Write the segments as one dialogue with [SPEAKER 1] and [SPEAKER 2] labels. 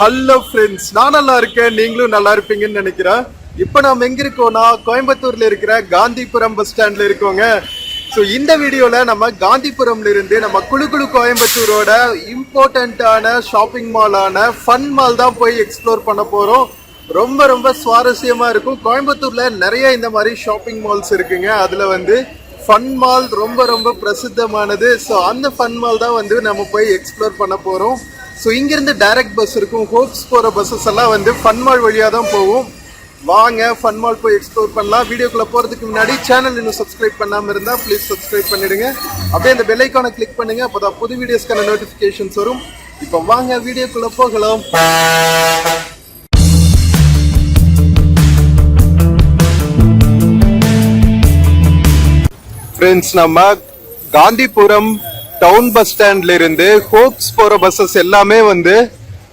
[SPEAKER 1] Hello friends, நான் நல்லா இருக்கேன், நீங்களும் நல்லா இருப்பீங்கன்னு நினைக்கிறேன். இப்போ நாம் எங்க இருக்கோம்னா கோயம்புத்தூர்ல இருக்கிற காந்திபுரம் பஸ் ஸ்டாண்ட்ல இருக்கோங்க. ஸோ இந்த வீடியோல நம்ம காந்திபுரம்ல இருந்து நம்ம குளு கோயம்புத்தூரோட இம்பார்ட்டண்ட்டான ஷாப்பிங் மாலான ஃபன் மால் தான் போய் எக்ஸ்ப்ளோர் பண்ண போறோம். ரொம்ப ரொம்ப சுவாரஸ்யமா இருக்கும். கோயம்புத்தூர்ல நிறைய இந்த மாதிரி ஷாப்பிங் மால்ஸ் இருக்குங்க. அதுல ஃபன் மால் ரொம்ப ரொம்ப பிரசித்தமானது. ஸோ அந்த ஃபன் மால் தான் நம்ம போய் எக்ஸ்ப்ளோர் பண்ண போறோம். ஸோ இங்கிருந்து டைரக்ட் பஸ் இருக்கும். ஹோப்ஸ் போகிற பஸ்ஸஸ் எல்லாம் ஃபன் மால் வழியாக தான் போகும். வாங்க ஃபன் மால் போய் எக்ஸ்ப்ளோர் பண்ணலாம். வீடியோக்குள்ளே போகிறதுக்கு முன்னாடி சேனல் இன்னும் சப்ஸ்கிரைப் பண்ணாமல் இருந்தால் ப்ளீஸ் சப்ஸ்கிரைப் பண்ணிடுங்க. அப்படியே அந்த பெல் ஐக்கானை கிளிக் பண்ணுங்க. அப்போ தான் புது வீடியோஸ்க்கான நோட்டிஃபிகேஷன்ஸ் வரும். இப்போ வாங்க வீடியோக்குள்ளே போகலாம். ஃப்ரெண்ட்ஸ், நம்ம காந்திபுரம் டவுன் பஸ் ஸ்டாண்ட்ல இருந்து ஹோப்ஸ் போற பஸ்ஸஸ் எல்லாமே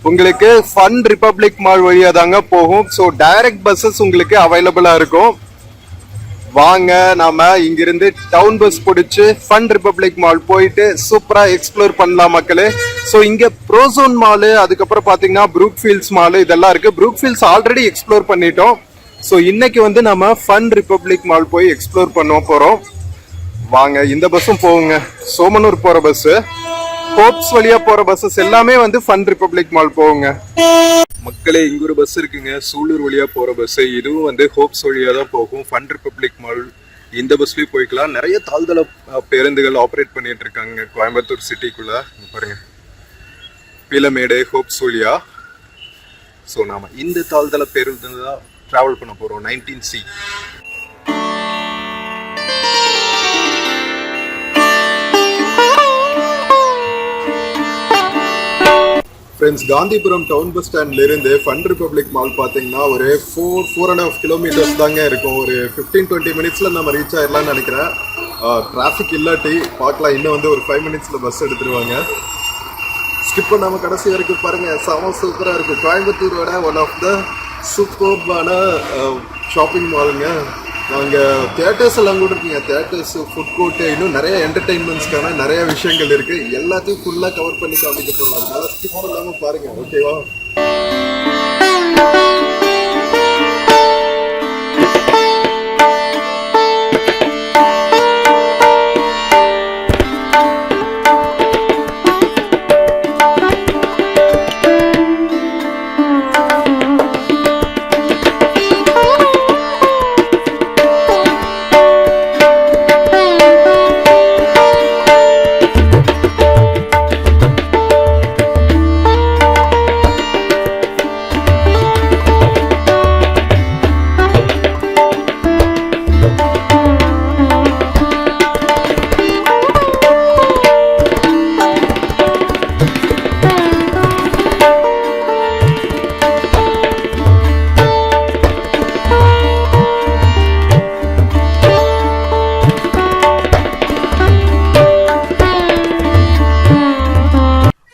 [SPEAKER 1] உங்களுக்கு ஃபன் ரிபப்ளிக் மால் வழியா தாங்க போகும். ஸோ டைரக்ட் பஸ்ஸஸ் உங்களுக்கு அவைலபிளா இருக்கும். வாங்க நாம இங்கிருந்து டவுன் பஸ் பிடிச்சு ஃபன் ரிபப்ளிக் மால் போயிட்டு சூப்பரா எக்ஸ்ப்ளோர் பண்ணலாம் மக்களே. ஸோ இங்க ப்ரோசோன் மாலு, அதுக்கப்புறம் பாத்தீங்கன்னா ப்ரூக்ஃபீல்ட்ஸ் மாலு இதெல்லாம் இருக்கு. ப்ரூக்ஃபீல்ட்ஸ் ஆல்ரெடி எக்ஸ்ப்ளோர் பண்ணிட்டோம். ஸோ இன்னைக்கு நம்ம ஃபன் ரிபப்ளிக் மால் போய் எக்ஸ்ப்ளோர் பண்ண போறோம். வாங்க, இந்த பஸ்ஸும் போகுங்க. சோமனூர் போற பஸ், ஹோப்ஸ் வழியா போற பஸ்ஸஸ் எல்லாமே ஃபன் ரிபப்ளிக் மால் போகுங்க. மக்களே, இங்க ஒரு பஸ் இருக்குங்க, சூலூர் வழியா போற பஸ். இதுவும் ஹோப்ஸ் வழியா தான் போகும். ஃபன் ரிபப்ளிக் மால் இந்த பஸ்லயும் போய்க்கலாம். நிறைய தாழ்தள பேருந்துகள் ஆப்ரேட் பண்ணிட்டு இருக்காங்க கோயம்புத்தூர் சிட்டிக்குள்ள. பாருங்க, பீலமேடு ஹோப்ஸ் வழியா. ஸோ நாம இந்த தாழ்தள பேருந்து தான் டிராவல் பண்ண போறோம். 19C. Friends, Gandhipuram town bus ஸ்டாண்ட்ல இருந்து ஃபன் ரிபப்ளிக் மால் பார்த்தீங்கன்னா ஒரு 4.5 கிலோமீட்டர்ஸ் தாங்க இருக்கும். ஒரு 15-20 மினிட்ஸ்ல நம்ம ரீச் ஆயிடலாம்னு நினைக்கிறேன். டிராஃபிக் இல்லாட்டி பார்க்கலாம். இன்னும் ஒரு 5 மினிட்ஸ்ல பஸ் எடுத்துருவாங்க. ஸ்கிப் பண்ணாம கடைசி வரைக்கும் பாருங்க. செம சூப்பரா இருக்கும். கோயம்புத்தூரோட ஒன் ஆஃப் த சூப்பர்பான ஷாப்பிங் மாலுங்க. நாங்கள் தியேட்டர்ஸ் எல்லாம் கூட இருக்குங்க. தியேட்டர்ஸ், ஃபுட் கோர்ட்டு, இன்னும் நிறைய என்டர்டெயின்மெண்ட்ஸ்க்கான நிறைய விஷயங்கள் இருக்கு. எல்லாத்தையும் ஃபுல்லாக கவர் பண்ணி காமிக்க போகிறோம். அதனால ஸ்கிப் பண்ணாமல் பாருங்க, ஓகேவா?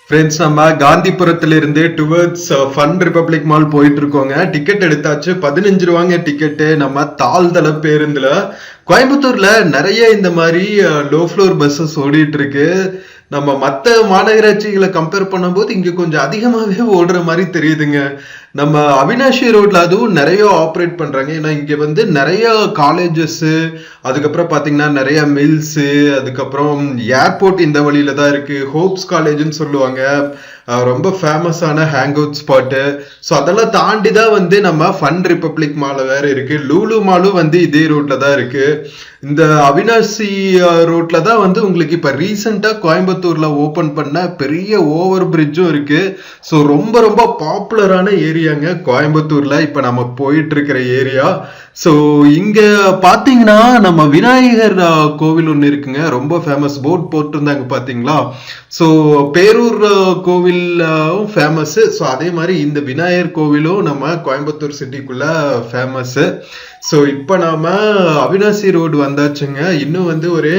[SPEAKER 1] ஃப்ரெண்ட்ஸ், நம்ம காந்திபுரத்துல இருந்து டுவர்ட்ஸ் ஃபன் ரிபப்ளிக் மால் போயிட்டு இருக்கோங்க. டிக்கெட் எடுத்தாச்சு. 15 ரூபாங்க டிக்கெட்டு. நம்ம தாழ்தள பேருந்துல கோயம்புத்தூர்ல நிறைய இந்த மாதிரி லோ ஃப்ளோர் பஸ்ஸஸ் ஓடிட்டு இருக்கு. நம்ம மற்ற மாநகராட்சிகளை கம்பேர் பண்ணும்போது இங்க கொஞ்சம் அதிகமாகவே ஓடுற மாதிரி தெரியுதுங்க. நம்ம அவினாஷி ரோட்ல அதுவும் நிறைய ஆப்ரேட் பண்றாங்க. ஏன்னா இங்க நிறைய காலேஜஸ், அதுக்கப்புறம் பாத்தீங்கன்னா நிறைய மில்ஸ், அதுக்கப்புறம் ஏர்போர்ட் இந்த வழியில தான் இருக்கு. ஹோப்ஸ் காலேஜ்னு சொல்லுவாங்க, ரொம்ப ஃபேமஸான ஹேங் அவுட் ஸ்பாட்டு. ஸோ அதெல்லாம் தாண்டி தான் நம்ம ஃபன் ரிபப்ளிக் மால் வேற இருக்கு. லூலு மாலும் இதே ரோட்ல தான் இருக்கு. இந்த அவினாசி ரோட்ல தான் உங்களுக்கு இப்ப ரீசெண்டா கோயம்புத்தூர்ல ஓபன் பண்ண பெரிய ஓவர் பிரிட்ஜும் இருக்கு. ஸோ ரொம்ப ரொம்ப பாப்புலரான ஏரியாங்க கோயம்புத்தூர்ல இப்ப நம்ம போயிட்டு இருக்கிற ஏரியா. ஸோ இங்க பாத்தீங்கன்னா நம்ம விநாயகர் கோவில் ஒன்று இருக்குங்க, ரொம்ப ஃபேமஸ். போர்ட் போட்டிருந்தாங்க பாத்தீங்களா? ஸோ பேரூர் கோவில் ஃபேமஸ். ஸோ அதே மாதிரி இந்த விநாயகர் கோவிலும் நம்ம கோயம்புத்தூர் சிட்டிக்குள்ள ஃபேமஸ். ஸோ இப்போ நாம அவினாசி ரோடு வந்தாச்சுங்க. இன்னும் ஒரு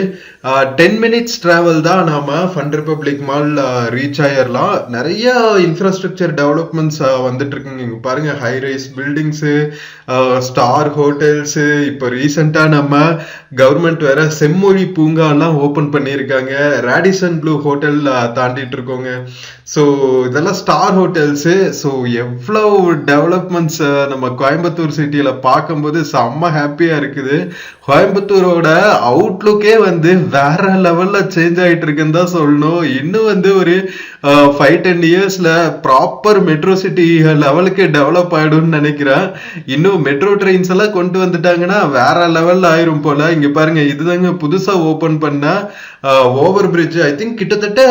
[SPEAKER 1] 10 மினிட்ஸ் டிராவல் தான் நாம ஃபன் ரிபப்ளிக் மால் ரீச் ஆயிடலாம். நிறைய இன்ஃப்ராஸ்ட்ரக்சர் டெவலப்மெண்ட்ஸ் வந்துட்டு இருக்குங்க பண்ணிருக்காங்க. இங்க பாருங்க, high rise buildings, star hotels, இப்போ ரீசெண்டா நம்ம கவர்மெண்ட் வேற செம்மொழி பூங்கா எல்லாம் ஓபன் பண்ணியிருக்காங்க. ரேடிசன் ப்ளூ ஹோட்டல் தாண்டிட்டு இருக்கோங்க. ஸோ இதெல்லாம் ஸ்டார் ஹோட்டல்ஸ். ஸோ எவ்வளவு டெவலப்மெண்ட்ஸ் நம்ம கோயம்புத்தூர் சிட்டியில பார்க்கும்போது செம்ம ஹாப்பியா இருக்குது. கோயம்புத்தூரோட அவுட்லுக்கே வந்து வேற லெவல்ல சேஞ்ச் ஆயிட்டு இருக்குன்னு தான் சொல்லணும். இன்னும் வந்து ஒரு 5-10 இயர்ஸ்ல ப்ராப்பர் மெட்ரோ சிட்டி லெவலுக்கு டெவலப் ஆயிடும்னு நினைக்கிறேன். இன்னும் மெட்ரோ ட்ரெயின்ஸ் எல்லாம் கொண்டு வந்துட்டாங்கன்னா வேற லெவல்ல ஆயிரும் போல. இங்க பாருங்க, இதுதாங்க புதுசா ஓபன் பண்ண ஓவர் பிரிட்ஜ். ஐ திங்க் கிட்டத்தட்ட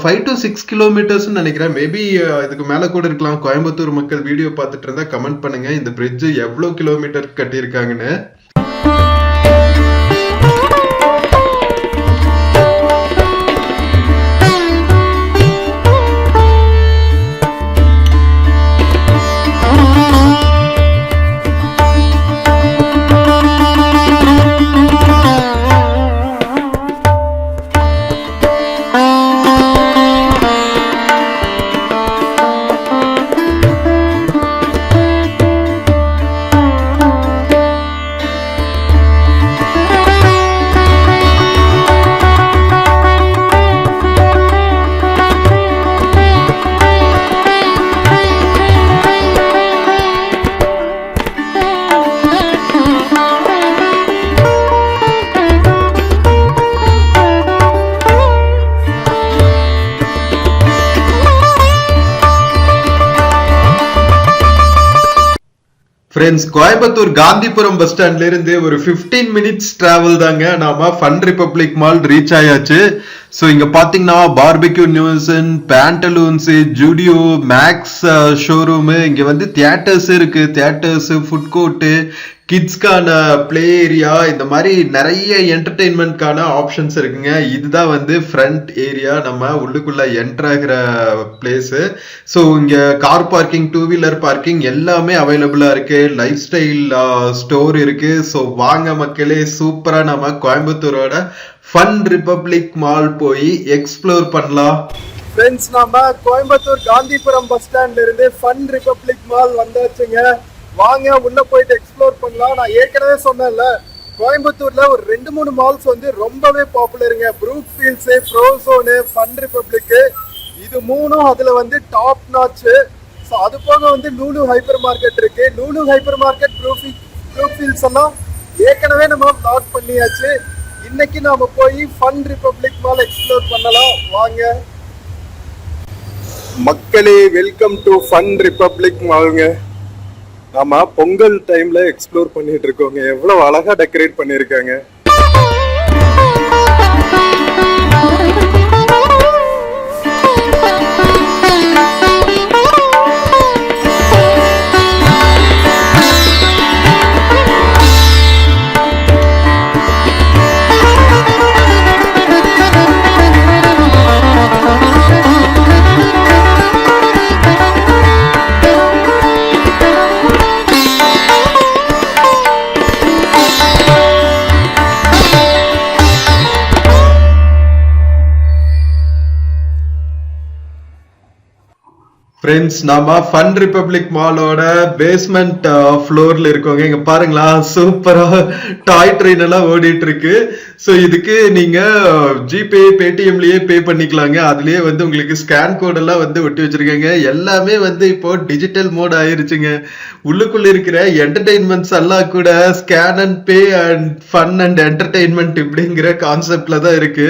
[SPEAKER 1] 5 to 6 கிலோமீட்டர்ஸ் நினைக்கிறேன். மேபி இதுக்கு மேல கூட இருக்கலாம். கோயம்புத்தூர் மக்கள் வீடியோ பார்த்துட்டு இருந்தா கமெண்ட் பண்ணுங்க, இந்த பிரிட்ஜ் எவ்வளவு கிலோமீட்டர் கட்டியிருக்காங்கன்னு. ஃப்ரெண்ட்ஸ், கோயம்புத்தூர் காந்திபுரம் பஸ் ஸ்டாண்ட்ல இருந்து ஒரு 15 மினிட்ஸ் டிராவல் தாங்க நாம ஃபன் ரிபப்ளிக் மால் ரீச் ஆயாச்சு. ஸோ இங்க பாத்தீங்கன்னா Barbeque Nation, Pantaloons, Zudio, Max showroom, இங்க வந்து தியேட்டர்ஸ் இருக்கு. தியேட்டர்ஸ், ஃபுட் கோர்ட்டு, கிட்ஸ்க்கான பிளே ஏரியா, இந்த மாதிரி நிறைய என்டர்டெயின்மெண்ட்கான ஆப்ஷன்ஸ் இருக்குங்க. இதுதான் வந்து ஃப்ரண்ட் ஏரியா, நம்ம உள்ளுக்குள்ள என்டர் ஆகிற பிளேஸ். ஸோ இங்க கார் பார்க்கிங், 2 வீலர் பார்க்கிங் எல்லாமே அவைலபிளா இருக்கு. லைஃப் ஸ்டைல் ஸ்டோர் இருக்கு. ஸோ வாங்க மக்களே, சூப்பரா நம்ம கோயம்புத்தூரோட ஃபன் ரிபப்ளிக் மால் போய் எக்ஸ்ப்ளோர் பண்ணலாம்.
[SPEAKER 2] ஃப்ரெண்ட்ஸ், நாம கோயம்புத்தூர் காந்திபுரம் பஸ் ஸ்டாண்ட்ல இருந்து ஃபன் ரிபப்ளிக் மால் வந்தாச்சுங்க. வாங்க உள்ள போயிட்டு எக்ஸ்ப்ளோர் பண்ணலாம். நான் ஏற்கனவே சொன்னேன்ல, கோயம்புத்தூர்ல ஒரு 2-3 மால்ஸ் வந்து ரொம்பவே பாப்புலருங்க. ப்ரூக் ஃபீல்ட்ஸ், ஃப்ரோசோனு, ஃபன் ரிபப்ளிக், இது 3ம் அதுல வந்து டாப் நாட்ச். ஸோ அது போக வந்து லூலு ஹைப்பர் மார்க்கெட் இருக்கு. Lulu hyper market, Brook fields எல்லாம் ஏற்கனவே நம்ம வ்ளாக் பண்ணியாச்சு. இன்னைக்கு நாம போய் ஃபன் ரிபப்ளிக் மால் எக்ஸ்ப்ளோர் பண்ணலாம். வாங்க மக்களே, வெல்கம் டு ஃபன் ரிபப்ளிக் மால்ங்க. நாம பொங்கல் டைம்ல எக்ஸ்ப்ளோர் பண்ணிட்டு இருக்கோங்க. எவ்வளவு அழகா டெக்கரேட் பண்ணிருக்காங்க.
[SPEAKER 1] ஃப்ரெண்ட்ஸ், நாம ஃபன் ரிபப்ளிக் மாலோட பேஸ்மெண்ட் ஃப்ளோர்ல இருக்கோங்க. இங்க பாருங்களா, சூப்பரா டாய் ட்ரெயின் எல்லாம் ஓடிட்டு இருக்கு. ஸோ இதுக்கு நீங்க ஜிபே, பேடிஎம்லயே பே பண்ணிக்கலாங்க. அதுலயே வந்து உங்களுக்கு ஸ்கேன் கோட் எல்லாம் வந்து ஒட்டி வச்சிருக்காங்க. எல்லாமே வந்து இப்போ டிஜிட்டல் மோட் ஆயிருச்சுங்க. உள்ளுக்குள்ள இருக்கிற என்டர்டெயின்மெண்ட்ஸ் எல்லாம் கூட scan and pay and fun and entertainment இப்படிங்கிற கான்செப்ட்ல தான் இருக்கு.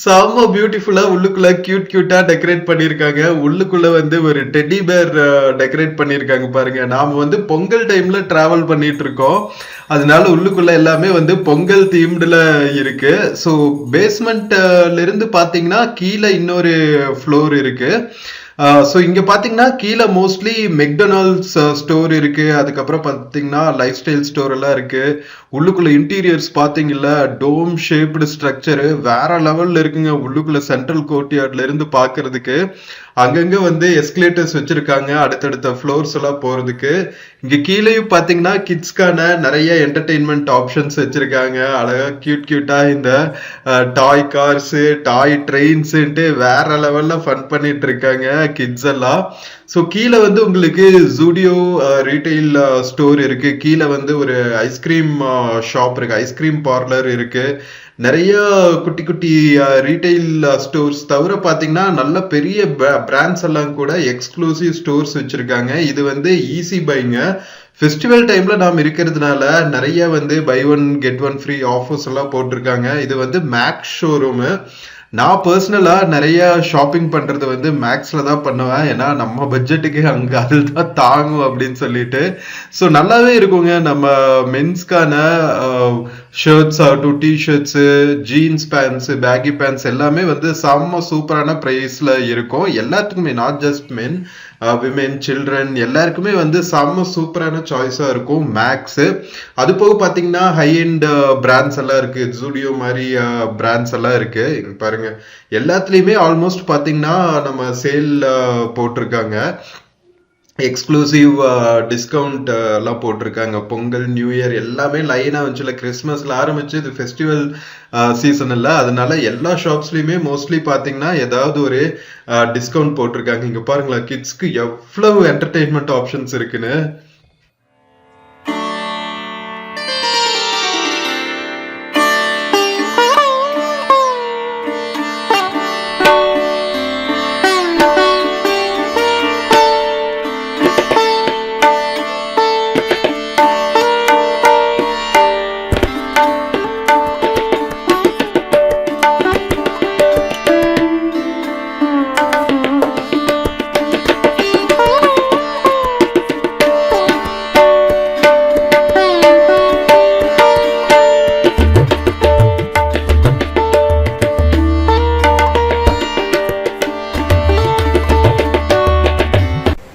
[SPEAKER 1] செம்ம பியூட்டிஃபுல்லா உள்ளுக்குள்ள கியூட்டா டெக்கரேட் பண்ணிருக்காங்க. உள்ளுக்குள்ள வந்து ஒரு டெடி பேர் டெக்கரேட் பண்ணிருக்காங்க பாருங்க. நாம வந்து பொங்கல் டைம்ல டிராவல் பண்ணிட்டு இருக்கோம், அதனால உள்ளுக்குள்ள எல்லாமே வந்து பொங்கல் தீம்டுல இருக்கு. ஸோ பேஸ்மெண்ட்ல இருந்து பாத்தீங்கன்னா கீழே இன்னொரு ஃப்ளோர் இருக்கு. ஸோ இங்க பாத்தீங்கன்னா கீழே மோஸ்ட்லி மெக்டொனால்ட்ஸ் ஸ்டோர் இருக்கு. அதுக்கப்புறம் பாத்தீங்கன்னா லைஃப் ஸ்டைல் ஸ்டோர் எல்லாம் இருக்கு. உள்ளுக்குள்ள இன்டீரியர்ஸ் பாத்தீங்கல்ல, டோம் ஷேப்டு ஸ்ட்ரக்சரு வேற லெவல்ல இருக்குங்க. உள்ளுக்குள்ள சென்ட்ரல் கோர்ட்யார்ட்ல இருந்து பாக்குறதுக்கு அங்கங்க வந்து எஸ்கலேட்டர்ஸ் வச்சிருக்காங்க அடுத்தடுத்த ஃப்ளோர்ஸ் எல்லாம் போறதுக்கு. இங்க கீழேயும் பாத்தீங்கன்னா கிட்ஸ்க்கான நிறைய என்டர்டெயின்மெண்ட் ஆப்ஷன்ஸ் வச்சிருக்காங்க. அழகா கியூட்டா இந்த டாய் கார்ஸ், டாய் ட்ரெயின்ஸ்ன்ட்டு வேற லெவல்ல ஃபன் பண்ணிட்டு இருக்காங்க. கிட்ஸ் எல்லாம். ஸோ கீழே வந்து உங்களுக்கு ஜூடியோ ரீட்டைல் ஸ்டோர் இருக்கு, கீழே வந்து ஒரு ஐஸ்கிரீம் ஷாப் இருக்கு, ஐஸ்கிரீம் பார்லர் இருக்கு, நிறைய குட்டி குட்டி ரீட்டைல் ஸ்டோர்ஸ் தவிர பாத்தீங்கன்னா நல்ல பெரிய பிராண்ட்ஸ் எல்லாம் கூட எக்ஸ்க்ளூசிவ் ஸ்டோர்ஸ் வச்சிருக்காங்க. இது வந்து ஈஸி பைங்க. ஃபெஸ்டிவல் டைம்ல நாம் இருக்கிறதுனால நிறைய வந்து buy one get one free offers எல்லாம் போட்டிருக்காங்க. இது வந்து மேக்ஸ் ஷோரூமு. நான் பர்சனலா நிறைய ஷாப்பிங் பண்றது வந்து மேக்ஸ்ல தான் பண்ணுவேன், ஏன்னா நம்ம பட்ஜெட்டுக்கு அங்க அதுதான் தாங்கும் அப்படின்னு சொல்லிட்டு. ஸோ நல்லாவே இருக்குங்க. நம்ம மென்ஸ்க்கான ஷர்ட்ஸ் ஆகட்டும், T-shirts, jeans pants, baggy pants எல்லாமே வந்து செம்ம சூப்பரான ப்ரைஸ்ல இருக்கும். எல்லாத்துக்குமே, not just men, women, children எல்லாருக்குமே வந்து செம்ம சூப்பரான சாய்ஸா இருக்கும் மேக்ஸ். அது போக பாத்தீங்கன்னா ஹை எண்ட் பிராண்ட்ஸ் எல்லாம் இருக்கு, ஜூடியோ மாதிரி பிராண்ட்ஸ் எல்லாம் இருக்கு. இங்க பாருங்க, எல்லாத்துலயுமே ஆல்மோஸ்ட் பாத்தீங்கன்னா நம்ம சேல் போட்டிருக்காங்க, எக்ஸ்க்ளூசிவ் டிஸ்கவுண்ட் எல்லாம் போட்டிருக்காங்க. பொங்கல், நியூ இயர் எல்லாமே லைனா வந்துச்சுல, கிறிஸ்மஸ்ல ஆரம்பிச்சு இது ஃபெஸ்டிவல் சீசன் இல்ல, அதனால எல்லா ஷாப்ஸ்லயுமே மோஸ்ட்லி பாத்தீங்கன்னா ஏதாவது ஒரு டிஸ்கவுண்ட் போட்டிருக்காங்க. இங்க பாருங்களேன், கிட்ஸ்க்கு எவ்வளவு என்டர்டெயின்மெண்ட் ஆப்ஷன்ஸ் இருக்குன்னு.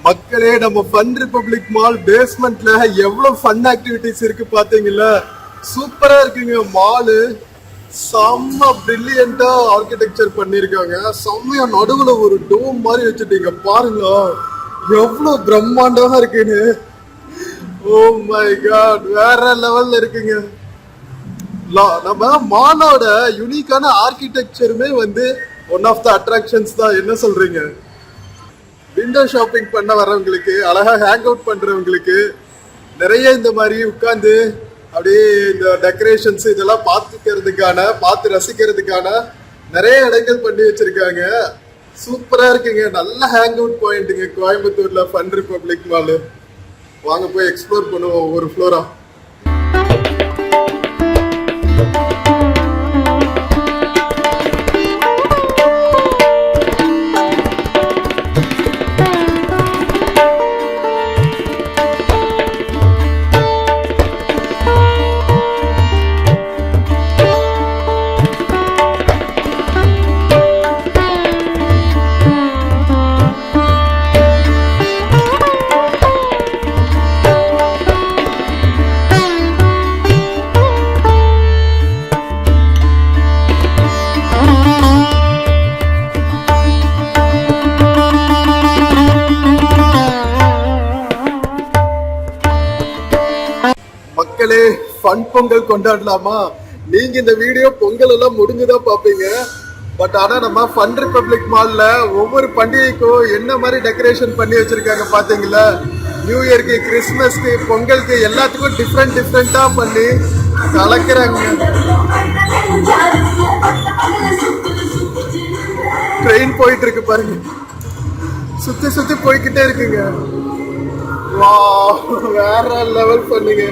[SPEAKER 2] மக்களே, நம்ம ஃபன் ரிபப்ளிக் மால் பேஸ்மெண்ட்ல எவ்வளவு ஃபன் ஆக்டிவிட்டிஸ் இருக்கு பாத்தீங்களா? சூப்பரா இருக்குங்க மாலு. செம்ம பிரில்லியண்டா ஆர்கிடெக்சர் பண்ணிருக்காங்க. செம்மையா நடுவுல ஒரு டோம் மாதிரி வச்சுட்டீங்க பாருங்க, எவ்வளவு பிரம்மாண்டமா இருக்குன்னு. ஓ மை காட், வேற லெவல்ல இருக்குங்க. நம்ம மாலோட யூனிக்கான ஆர்கிடெக்சருமே வந்து ஒன் ஆஃப் த அட்ராக்ஷன்ஸ் தான். என்ன சொல்றீங்க? விண்டோ ஷாப்பிங் பண்ண வரவங்களுக்கு, அழகா ஹேங் அவுட் பண்றவங்களுக்கு, நிறைய இந்த மாதிரி உட்காந்து அப்படியே இந்த டெக்கரேஷன்ஸ் இதெல்லாம் பார்த்து ரசிக்கிறதுக்கான நிறைய இடங்கள் பண்ணி வச்சிருக்காங்க. சூப்பரா இருக்குங்க. நல்ல ஹேங் அவுட் பாயிண்ட்டுங்க கோயம்புத்தூர்ல ஃபன் ரிபப்ளிக் மால். வாங்க போய் எக்ஸ்ப்ளோர் பண்ணுவோம் ஒவ்வொரு ஃப்ளோரா. மக்களே, ஃபன் பொங்கல் கொண்டாடலாமா? நீங்க இந்த வீடியோ பொங்கல் எல்லாம் முடிஞ்சுதான் பாப்பீங்க. பட் ஆனா நம்ம ஃபன் ரிபப்ளிக் மால்ல ஒவ்வொரு பண்டிகைக்கும் என்ன மாதிரி டெக்கரேஷன் பண்ணி வச்சிருக்காங்க பாத்தீங்களா? நியூ இயர்க்கு, கிறிஸ்மஸ்க்கு, பொங்கலுக்கு எல்லாத்துக்கும் டிஃப்ரெண்டா பண்ணி கலக்குறாங்க. ட்ரெயின் போயிட்டு இருக்கு பாருங்க, சுத்தி போய்கிட்டே இருக்குங்க. வா, வேற லெவல் பண்ணுங்க.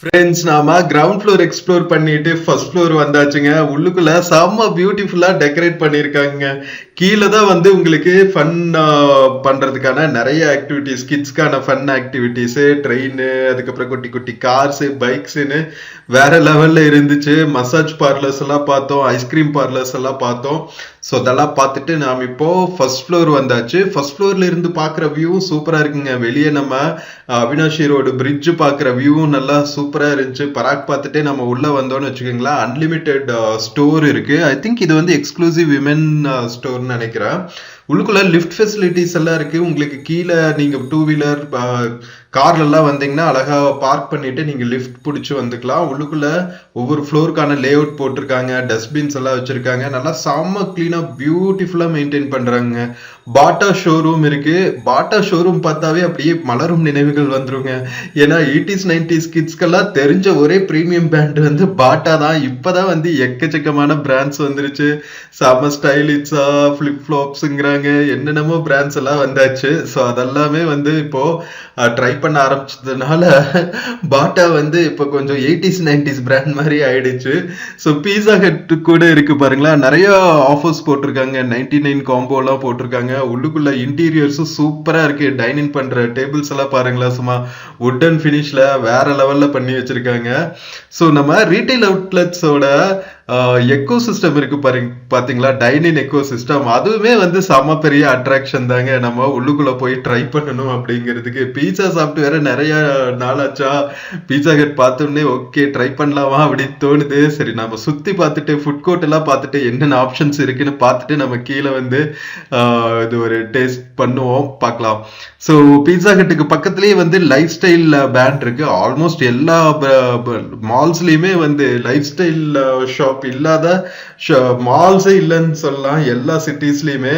[SPEAKER 1] ஃப்ரெண்ட்ஸ், நாம கிரவுண்ட் ஃப்ளோர் எக்ஸ்ப்ளோர் பண்ணிட்டு ஃபர்ஸ்ட் ஃப்ளோர் வந்தாச்சுங்க. உள்ளுக்குள்ள செம்ம பியூட்டிஃபுல்லா டெக்கரேட் பண்ணிருக்காங்க. கீழே தான் வந்து உங்களுக்கு ஃபன் பண்றதுக்கான நிறைய ஆக்டிவிட்டிஸ், கிட்ஸ்க்கான ஃபன் ஆக்டிவிட்டிஸ், ட்ரெயின், அதுக்கப்புறம் குட்டி குட்டி கார்ஸ், பைக்ஸ்ன்னு வேற லெவல்ல இருந்துச்சு. மசாஜ் பார்லர்ஸ் எல்லாம் பார்த்தோம், ஐஸ்கிரீம் பார்லர்ஸ் எல்லாம் பார்த்தோம். ஸோ அதெல்லாம் பார்த்துட்டு நாம் இப்போ ஃபர்ஸ்ட் ஃப்ளோர் வந்தாச்சு. ஃபர்ஸ்ட் ஃப்ளோர்ல இருந்து பார்க்குற வியூ சூப்பரா இருக்குங்க. வெளியே நம்ம அவினாஷி ரோடு பிரிட்ஜ் பார்க்குற வியூ நல்லா சூப்பரா இருந்துச்சு. பராக் பார்த்துட்டு நம்ம உள்ள வந்தோம்னு வச்சுக்கோங்களேன், அன்லிமிட்டெட் ஸ்டோர் இருக்கு. ஐ திங்க் இது வந்து எக்ஸ்க்ளூசிவ் விமென் ஸ்டோர்னு நினைக்கிறேன். உள்ளுக்குள்ள லிஃப்ட் ஃபெசிலிட்டிஸ் எல்லாம் இருக்கு. உங்களுக்கு கீழே நீங்க 2 வீலர், கார்ல எல்லாம் வந்தீங்கன்னா அழகா பார்க் பண்ணிட்டு நீங்க லிஃப்ட் பிடிச்சி வந்துக்கலாம். உள்ளுக்குள்ள ஒவ்வொரு ஃப்ளோருக்கான லே அவுட் போட்டிருக்காங்க, டஸ்ட்பின்ஸ் எல்லாம் வச்சிருக்காங்க. நல்லா செம்ம கிளீனா பியூட்டிஃபுல்லா மெயின்டைன் பண்றாங்க. பாட்டா ஷோரூம் இருக்கு. பாட்டா ஷோரூம் பார்த்தாவே அப்படியே மலரும் நினைவுகள் வந்துருங்க. ஏன்னா 80s 90s கிட்ஸ்க்கெல்லாம் தெரிஞ்ச ஒரே பிரீமியம் பிராண்ட் வந்து பாட்டா தான். இப்பதான் வந்து எக்கச்சக்கமான பிராண்ட்ஸ் வந்துருச்சு. செம ஸ்டைலிட்ஸா, ஃபிளிப் ஃப்ளாப்ஸுங்கிறாங்க, என்னென்னமோ பிராண்ட்ஸ் எல்லாம் வந்தாச்சு. ஸோ அதெல்லாமே வந்து இப்போ ட்ரை பண்ண ஆரம்பிச்சதுனால பாட்டா வந்து இப்போ கொஞ்சம் 80s 90s பிராண்ட் மாதிரி ஆயிடுச்சு. ஸோ பீஸா ஹட் கூட இருக்கு பாருங்களா, நிறைய ஆஃபர்ஸ் போட்டிருக்காங்க. 99 காம்போ எல்லாம் போட்டிருக்காங்க. உள்ளுக்குள்ள இன்டீரியர்ஸும் சூப்பரா இருக்கு. டைனிங் பண்ற டேபிள்ஸ் எல்லாம் பாருங்களா, சும்மா வுட்டன் ஃபினிஷ்ல வேற லெவல்ல பண்ணி வச்சிருக்காங்க. ஸோ நம்ம ரீட்டைல் அவுட்லெட்ஸோட எக்கோ சிஸ்டம் இருக்கு பாத்தீங்களா, டைனிங் எக்கோ சிஸ்டம், அதுவுமே வந்து செம பெரிய அட்ராக்ஷன் தாங்க. நம்ம உள்ளுக்குள்ள போய் ட்ரை பண்ணணும் அப்படிங்கிறதுக்கு. பீஸா சாப்பிட்டு வேற நிறைய நாளாச்சா, பீஸா ஹட் பார்த்தோன்னே ஓகே ட்ரை பண்ணலாமா அப்படின்னு தோணுது. சரி நம்ம சுத்தி பார்த்துட்டு ஃபுட் கோர்ட் எல்லாம் பார்த்துட்டு என்னென்ன ஆப்ஷன்ஸ் இருக்குன்னு பார்த்துட்டு நம்ம கீழே வந்து இது ஒரு டேஸ்ட் பண்ணுவோம், பார்க்கலாம். ஸோ பீஸா ஹட்டுக்கு பக்கத்துலேயே வந்து லைஃப் ஸ்டைல் பேண்ட் இருக்கு. ஆல்மோஸ்ட் எல்லா மால்ஸ்லயுமே வந்து லைஃப் ஸ்டைல் ஷாப் இல்லாத மால்ஸே இல்லைன்னு சொல்லலாம். எல்லா சிட்டிஸ்லயுமே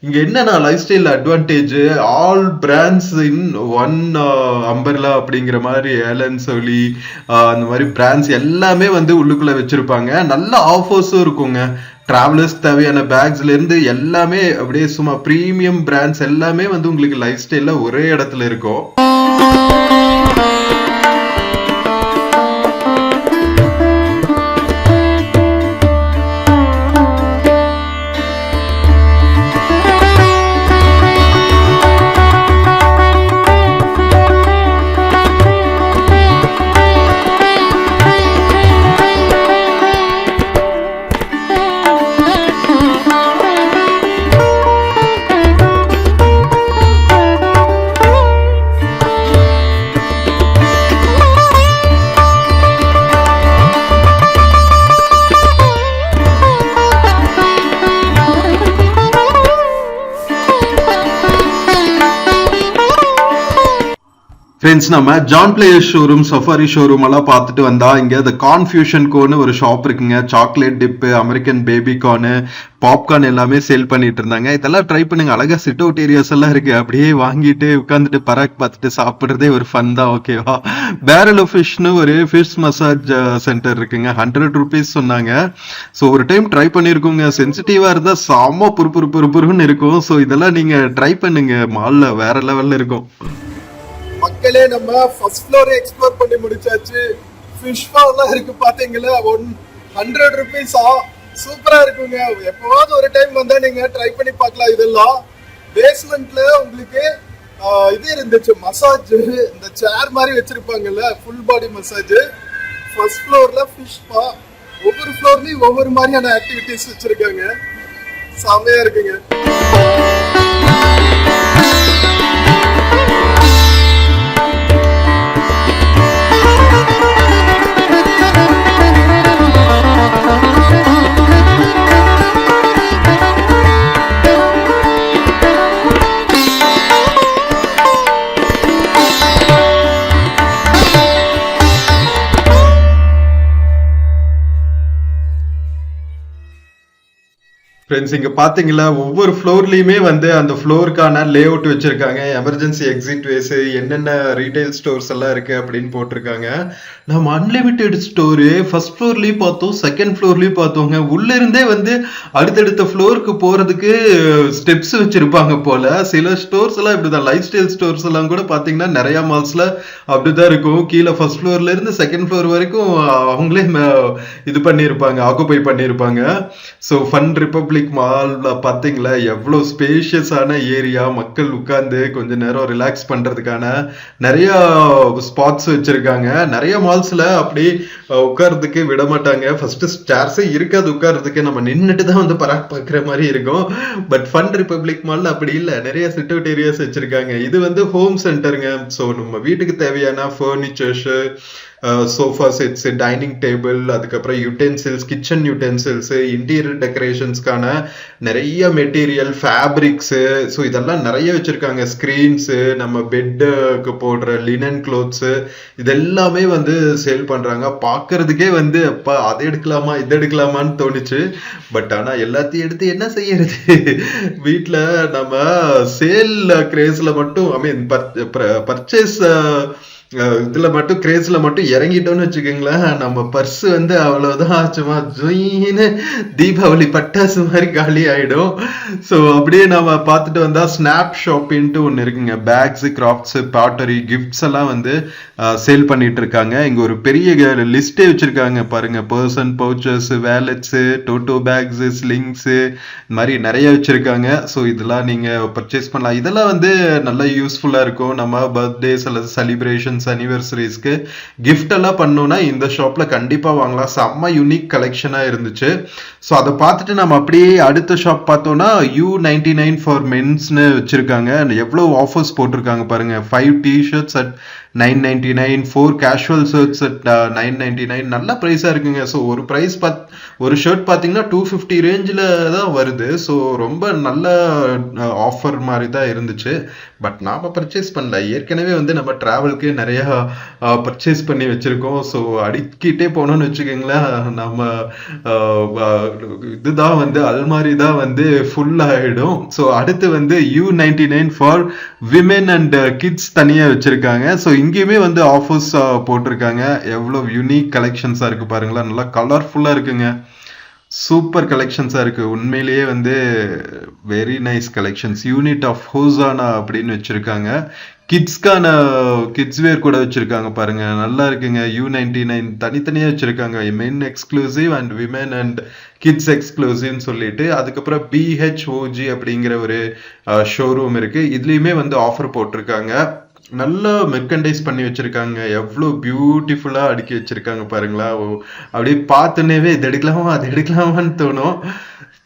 [SPEAKER 1] இங்க என்னன்னா life style advantage, all brands in one umbrella அப்படிங்கிற மாதிரி ஏலன் சொல்லி அந்த மாதிரி பிராண்ட்ஸ் எல்லாமே வந்து உள்ளுக்குள்ள வச்சிருப்பாங்க. நல்ல ஆஃபர்ஸும் இருக்குங்க. டிராவலர்ஸ் தேவையான பேக்ஸ்ல இருந்து எல்லாமே அப்படியே சும்மா பிரீமியம் பிராண்ட்ஸ் எல்லாமே வந்து உங்களுக்கு லைஃப் ஸ்டைல்ல ஒரே இடத்துல இருக்கும். ஃப்ரெண்ட்ஸ், நம்ம John player showroom, safari showroom எல்லாம் பார்த்துட்டு வந்தா இங்க இந்த கான்ஃபியூஷன் கோன்னு ஒரு ஷாப் இருக்குங்க. சாக்லேட் டிப்பு, அமெரிக்கன் பேபி கார்னு, பாப்கார்ன் எல்லாமே சேல் பண்ணிட்டு இருந்தாங்க. இதெல்லாம் ட்ரை பண்ணுங்க. அழகா சிட் அவுட் ஏரியாஸ் எல்லாம் இருக்கு. அப்படியே வாங்கிட்டு உட்காந்துட்டு பராக் பார்த்துட்டு சாப்பிடுறதே ஒரு ஃபன் தான். ஓகேவா? பேரல் ஆஃப் ஃபிஷ்னு ஒரு ஃபிஷ் மசாஜ் சென்டர் இருக்குங்க. 100 rupees சொன்னாங்க. ஸோ ஒரு டைம் ட்ரை பண்ணிருக்கோங்க. சென்சிட்டிவா இருந்தா செம்ம புருப்புருன்னு இருக்கும். ஸோ இதெல்லாம் நீங்க ட்ரை பண்ணுங்க. மால்ல வேற லெவல்ல இருக்கும்.
[SPEAKER 2] மக்களே, நம்ம ஃபர்ஸ்ட் ஃப்ளோர் எக்ஸ்ப்ளோர் பண்ணி முடிச்சாச்சு. ஃபிஷ் ஃபார்ம்லாம் இருக்கு பாத்தீங்களா, 100 rupees சூப்பரா இருக்குங்க. எப்பவாவது ஒரு டைம் வந்தா நீங்க ட்ரை பண்ணி பார்க்கலாம். இதெல்லாம் பேஸ்மெண்ட்ல உங்களுக்கு இது இருந்துச்சு, மசாஜ், இந்த சேர் மாதிரி வச்சிருப்பாங்கல்ல, ஃபுல் பாடி மசாஜ். ஃபர்ஸ்ட் ஃப்ளோர்ல ஃபிஷ் பா, ஒவ்வொரு ஃப்ளோர்லயும் ஒவ்வொரு மாதிரியான ஆக்டிவிட்டிஸ் வச்சிருக்காங்க. செமையா இருக்குங்க.
[SPEAKER 1] ஃப்ரெண்ட்ஸ், இங்க பாத்தீங்களா ஒவ்வொரு ஃப்ளோர்லயுமே வந்து அந்த ஃப்ளோருக்கான லே அவுட் வச்சிருக்காங்க. எமர்ஜென்சி எக்ஸிட் வேஸ், என்னென்ன ரீட்டைல் ஸ்டோர்ஸ் எல்லாம் இருக்கு அப்படின்னு போட்டிருக்காங்க. நம்ம அன்லிமிட்டெட் ஸ்டோரு ஃபர்ஸ்ட் ஃப்ளோர்லயும் பார்த்தோம், செகண்ட் ஃப்ளோர்லயும் பார்த்தோங்க. உள்ள இருந்தே வந்து அடுத்தடுத்த ஃப்ளோருக்கு போறதுக்கு ஸ்டெப்ஸ் வச்சிருப்பாங்க போல. சில ஸ்டோர்ஸ் எல்லாம் இப்படிதான், லைஃப் ஸ்டைல் ஸ்டோர்ஸ் எல்லாம் கூட பாத்தீங்கன்னா நிறைய மால்ஸ்ல அப்படிதான் இருக்கும். கீழே ஃபர்ஸ்ட் ஃப்ளோர்ல இருந்து செகண்ட் ஃப்ளோர் வரைக்கும் அவங்களே இது பண்ணிருப்பாங்க, ஆக்குபை பண்ணிருப்பாங்க. ஸோ ஃபன் ரிபப்ளிக் மால்ல பாத்தீங்களா எவ்வளவு ஸ்பேஷியஸான ஏரியா, மக்கள் உட்கார்ந்து கொஞ்ச நேரம் ரிலாக்ஸ் பண்றதுக்கான நிறைய ஸ்பாட்ஸ் வச்சிருக்காங்க. நிறைய மால்ஸ்ல அப்படி உட்கார்றதுக்கு விட மாட்டாங்க. ஃபர்ஸ்ட் சேர்ஸே இருக்காது உட்கார்றதுக்கு, நம்ம நின்றுட்டு தான் வந்து பாக்குற மாதிரி இருக்கும். பட் ஃபன் ரிபப்ளிக் மால்ல அப்படி இல்ல, நிறைய சிட் அவுட் ஏரியாஸ் வச்சிருக்காங்க. இது வந்து ஹோம் சென்டருங்க. ஸோ நம்ம வீட்டுக்கு தேவையான furnitures, sofa sets, dining table, அதுக்கப்புறம் யூட்டென்சில்ஸ், கிச்சன் யூட்டென்சில்ஸ், இன்டீரியர் டெக்கரேஷன்ஸ்க்கான நிறைய மெட்டீரியல், ஃபேப்ரிக்ஸு, ஸோ இதெல்லாம் நிறைய வச்சிருக்காங்க. ஸ்க்ரீன்ஸு, நம்ம பெட்டுக்கு போடுற லினன் கிளாத்ஸு, இதெல்லாமே வந்து சேல் பண்றாங்க. பார்க்கறதுக்கே வந்து அப்பா அதை எடுக்கலாமா இது எடுக்கலாமான்னு தோணுச்சு. பட் ஆனா எல்லாத்தையும் எடுத்து என்ன செய்யறது, வீட்டுல நம்ம சேல் கிரேஸ்ல மட்டும் ஐ மீன் பர்ச்சேஸ் இதுல மட்டும் கிரேஸ்ல மட்டும் இறங்கிட்டோம்னு வச்சுக்கோங்களேன், நம்ம பர்ஸ் வந்து அவ்வளவுதான், சும்மா ஜொயின்னு தீபாவளி பட்டாசு மாதிரி காலி ஆயிடும். ஸோ அப்படியே நம்ம பார்த்துட்டு வந்தா ஸ்னாப் ஷாப்பின்ட்டு ஒன்று இருக்குங்க. பேக்ஸ், கிராஃப்ட்ஸ், பாட்டரி, கிஃப்ட்ஸ் எல்லாம் வந்து சேல் பண்ணிட்டு இருக்காங்க. இங்க ஒரு பெரிய லிஸ்டே வச்சிருக்காங்க பாருங்க. Purse pouches, wallets, tote bags, slings, இந்த மாதிரி நிறைய வச்சிருக்காங்க. ஸோ இதெல்லாம் நீங்க பர்ச்சேஸ் பண்ணலாம். இதெல்லாம் வந்து நல்லா யூஸ்ஃபுல்லா இருக்கும். நம்ம பர்த்டேஸ் அல்லது செலிப்ரேஷன்ஸ், அனிவர்சரிஸ்க்கு கிஃப்ட் எல்லாம் பண்ணோம்னா இந்த ஷாப்ல கண்டிப்பா வாங்கலாம். செம்ம யூனிக் கலெக்ஷனா இருந்துச்சு. ஸோ அதை பார்த்துட்டு நம்ம அப்படியே அடுத்த ஷாப் பார்த்தோம்னா U99 ஃபார் மென்ஸ்னு வச்சிருக்காங்க. எவ்வளவு ஆஃபர்ஸ் போட்டிருக்காங்க பாருங்க. 5 t-shirts at $9.99, 4 casual shirts at $9.99. நல்ல ப்ரைஸா இருக்குங்க. ஸோ ஒரு ஷர்ட் பார்த்தீங்கன்னா 250 ரேஞ்சில் தான் வருது. ஸோ ரொம்ப நல்ல ஆஃபர் மாதிரி தான் இருந்துச்சு. பட் நாம பர்ச்சேஸ் பண்ணல. ஏற்கனவே வந்து நம்ம டிராவலுக்கு நிறைய பர்ச்சேஸ் பண்ணி வச்சிருக்கோம். ஸோ அடிக்கிட்டே போனோம்னு வச்சுக்கோங்களேன், நம்ம இதுதான் வந்து அல்மாரி தான் வந்து ஃபுல் ஆயிடும். ஸோ அடுத்து வந்து U99 for women and kids தனியா வச்சிருக்காங்க. ஸோ இங்கேயுமே வந்து ஆஃபர்ஸ் போட்டிருக்காங்க. எவ்வளோ யூனிக் கலெக்ஷன்ஸா இருக்கு பாருங்களா. நல்லா கலர்ஃபுல்லா இருக்குங்க. சூப்பர் கலெக்ஷன்ஸா இருக்கு. உண்மையிலேயே வந்து very nice collections. Unit of Hosanna அப்படின்னு வச்சிருக்காங்க. கிட்ஸ்க்கான கிட்ஸ் வேர் கூட வச்சிருக்காங்க பாருங்க. நல்லா இருக்குங்க. U99 தனித்தனியா வச்சிருக்காங்க. Men exclusive and women and kids எக்ஸ்க்ளூசிவ்னு சொல்லிட்டு. அதுக்கப்புறம் BHOG அப்படிங்கிற ஒரு ஷோரூம் இருக்கு. இதுலயுமே வந்து ஆஃபர் போட்டிருக்காங்க. நல்லா மெர்கண்டைஸ் பண்ணி வச்சிருக்காங்க. எவ்வளோ பியூட்டிஃபுல்லா அடுக்கி வச்சிருக்காங்க பாருங்களா. அப்படியே பார்த்துனேவே இது எடுக்கலாமா அது எடுக்கலாமான்னு தோணும்.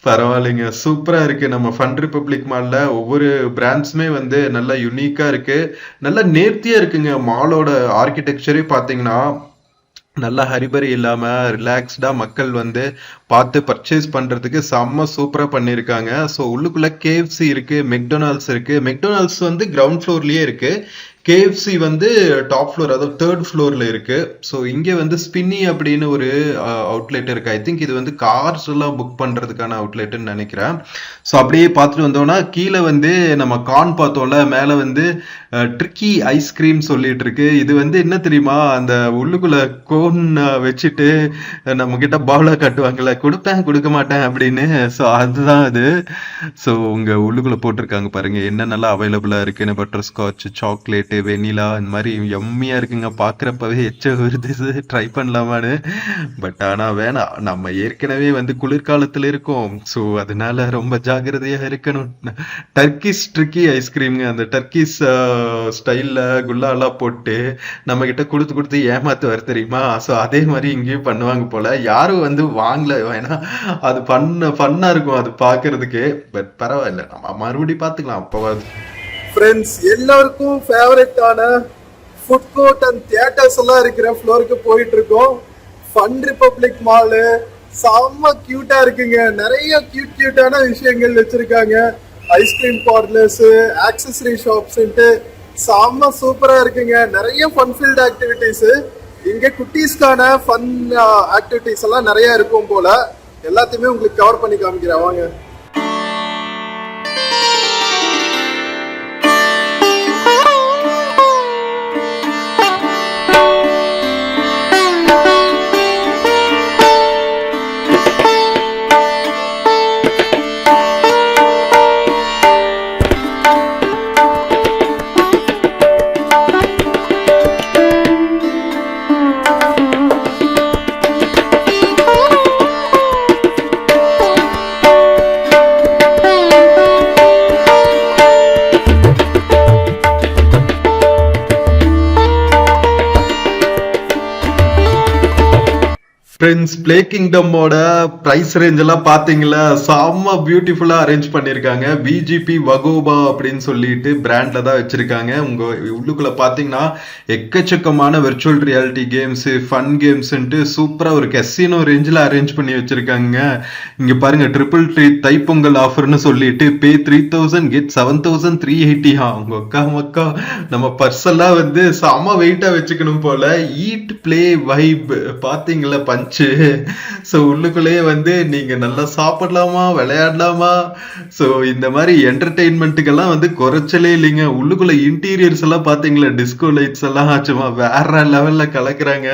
[SPEAKER 1] பரவாயில்லைங்க, சூப்பரா இருக்கு. நம்ம ஃபன் ரிபப்ளிக் மால்ல ஒவ்வொரு பிராண்ட்ஸுமே வந்து நல்லா யுனிக்கா இருக்கு, நல்லா நேர்த்தியா இருக்குங்க. மாலோட ஆர்கிடெக்சரே பாத்தீங்கன்னா நல்லா ஹரிபரி இல்லாம ரிலாக்ஸ்டா மக்கள் வந்து பார்த்து பர்ச்சேஸ் பண்றதுக்கு செம்ம சூப்பரா பண்ணிருக்காங்க. ஸோ உள்ளுக்குள்ள KFC இருக்கு, மெக்டொனால்ட்ஸ் இருக்கு. மெக்டொனால்ட்ஸ் வந்து கிரவுண்ட் ஃப்ளோர்லயே இருக்கு. KFC வந்து டாப் ஃப்ளோர், அதாவது 3rd ஃப்ளோர்ல இருக்கு. ஸோ இங்கே வந்து ஸ்பின்னி அப்படின்னு ஒரு அவுட்லெட் இருக்கு. ஐ திங்க் இது வந்து கார்ஸ் எல்லாம் புக் பண்றதுக்கான அவுட்லெட்னு நினைக்கிறேன். ஸோ அப்படியே பார்த்துட்டு வந்தோம்னா கீழே வந்து நம்ம கார்ன் பார்த்தோம்ல, மேலே வந்து ட்ரிக்கி ஐஸ்கிரீம் சொல்லிட்டு இருக்கு. இது வந்து என்ன தெரியுமா, அந்த உள்ளுக்குள்ள கோன் வச்சுட்டு நம்ம கிட்ட பவுலா காட்டுவாங்கல்ல, கொடுப்பேன் கொடுக்க மாட்டேன் அப்படின்னு. ஸோ அதுதான் அது. ஸோ உங்க உள்ளுக்குள்ள போட்டிருக்காங்க பாருங்க என்னென்னலாம் அவைலபிளா இருக்குன்னு. பட்டர் ஸ்காட்ச், சாக்லேட், வெனிலா, இந்த மாதிரி எம்மியா இருக்குங்க. பாக்குறப்பவே எச்ச வருது ட்ரை பண்ணலாமான்னு. பட் ஆனா வேணாம், நம்ம ஏற்கனவே வந்து குளிர்காலத்துல இருக்கோம். ஸோ அதனால ரொம்ப ஜாகிரதையா இருக்கணும். டர்க்கிஷ் ட்ரிக்கி ஐஸ்கிரீம்ங்க. அந்த டர்க்கிஷ் ஸ்டைல்ல குல்லாலாம் போட்டு நம்ம கிட்ட கொடுத்து ஏமாத்துவார் தெரியுமா. ஸோ அதே மாதிரி இங்கேயும் பண்ணுவாங்க போல. யாரும் வந்து வாங்கல, வேணா அது ஃபன்னா இருக்கும் அது பாக்குறதுக்கு. பட் பரவாயில்ல, நம்ம மறுபடியும் பாத்துக்கலாம் அப்பவாது.
[SPEAKER 2] ஃப்ரெண்ட்ஸ், எல்லாருக்கும் ஃபேவரட்டான ஃபுட் கோர்ட் அண்ட் தியேட்டர்ஸ் எல்லாம் இருக்கிற ஃப்ளோருக்கு போயிட்டு இருக்கோம். ஃபன் ரிபப்ளிக் மாலு செம்ம கியூட்டா இருக்குங்க. நிறைய கியூட்டான விஷயங்கள் வச்சிருக்காங்க. ஐஸ்கிரீம் பார்லர்ஸ், ஆக்சசரி ஷாப்ஸ்ன்ட்டு செம்ம சூப்பரா இருக்குங்க. நிறைய ஃபன் ஃபீல்ட் ஆக்டிவிட்டிஸ் இங்க குட்டீஸ்க்கான ஃபன் ஆக்டிவிட்டிஸ் எல்லாம் நிறைய இருக்கும் போல. எல்லாத்தையுமே உங்களுக்கு கவர் பண்ணி காமிக்கிறேன் வாங்க.
[SPEAKER 1] ஃப்ரெண்ட்ஸ், பிளே கிங்டமோட பிரைஸ் ரேஞ்ச் எல்லாம் பாத்தீங்களா? செம்ம பியூட்டிஃபுல்லா அரேஞ்ச் பண்ணிருக்காங்க. பிஜிபி வகோபா அப்படின்னு சொல்லிட்டு பிராண்ட்ல தான் வச்சிருக்காங்க. உங்க உள்ளுக்குள்ள பாத்தீங்கன்னா எக்கச்சக்கமான வெர்ச்சுவல் ரியாலிட்டி கேம்ஸ், ஃபன் கேம்ஸ்ன்ட்டு சூப்பரா ஒரு கெசினோ ரேஞ்சில் அரேஞ்ச் பண்ணி வச்சிருக்காங்க. இங்க பாருங்க, ட்ரிபிள் ட்ரீ தைப்பொங்கல் ஆஃபர்னு சொல்லிட்டு பே 3000 கெட் 7380. உங்க அக்கா மக்கா நம்ம பர்ஸ் எல்லாம் வந்து செம வெயிட்டா வச்சுக்கணும் போல. ஈட் பிளே வைப் பாத்தீங்களா பஞ்சு. ஸோ உள்ளுக்குள்ளேயே வந்து நீங்க நல்லா சாப்பிடலாமா, விளையாடலாமா. ஸோ இந்த மாதிரி என்டர்டெயின்மெண்ட்டுக்கெல்லாம் வந்து குறைச்சலே இல்லைங்க. உள்ளுக்குள்ள இன்டீரியர்ஸ் எல்லாம் பாத்தீங்களா, டிஸ்கோ லைட்ஸ் எல்லாம் சும்மா வேற லெவல்ல கலக்குறாங்க.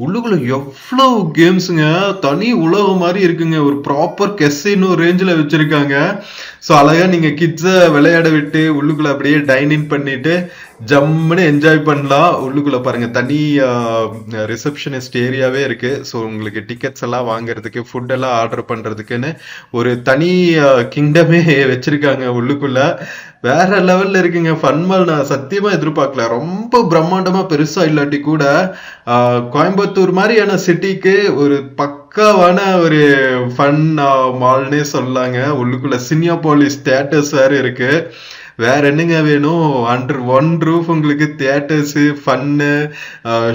[SPEAKER 1] உள்ளுக்குள்ள எவ்வளவு கேம்ஸுங்க, தனி உலகம் மாதிரி இருக்குங்க. ஒரு ப்ராப்பர் கெசினோ ரேஞ்சில் வச்சிருக்காங்க. ஸோ அழகா நீங்க கிட்ஸை விளையாட விட்டு உள்ளுக்குள்ள அப்படியே டைனிங் பண்ணிட்டு ஜம்முன்னு என்ஜாய் பண்ணலாம். உள்ளுக்குள்ள பாருங்க, தனி ரிசப்ஷனிஸ்ட் ஏரியாவே இருக்கு. ஸோ உங்களுக்கு டிக்கெட்ஸ் எல்லாம் வாங்குறதுக்கு, ஃபுட் எல்லாம் ஆர்டர் பண்றதுக்குன்னு ஒரு தனி கிங்டமே வச்சிருக்காங்க உள்ளுக்குள்ள. வேற லெவல்ல இருக்குங்க. ஃபன்மால் நான் சத்தியமா எதிர்பார்க்கல. ரொம்ப பிரம்மாண்டமா பெருசா இல்லாட்டி கூட கோயம்புத்தூர் மாதிரியான சிட்டிக்கு ஒரு பக்காவான ஒரு ஃபன் மால்னே சொல்லாங்க. உள்ளுக்குள்ள சினியாபோலிஸ் தியேட்டர்ஸ் வேற இருக்கு. வேற என்னங்க வேணும்? அண்டர் ஒன் ரூஃப் உங்களுக்கு தியேட்டர்ஸ், ஃபன்னு,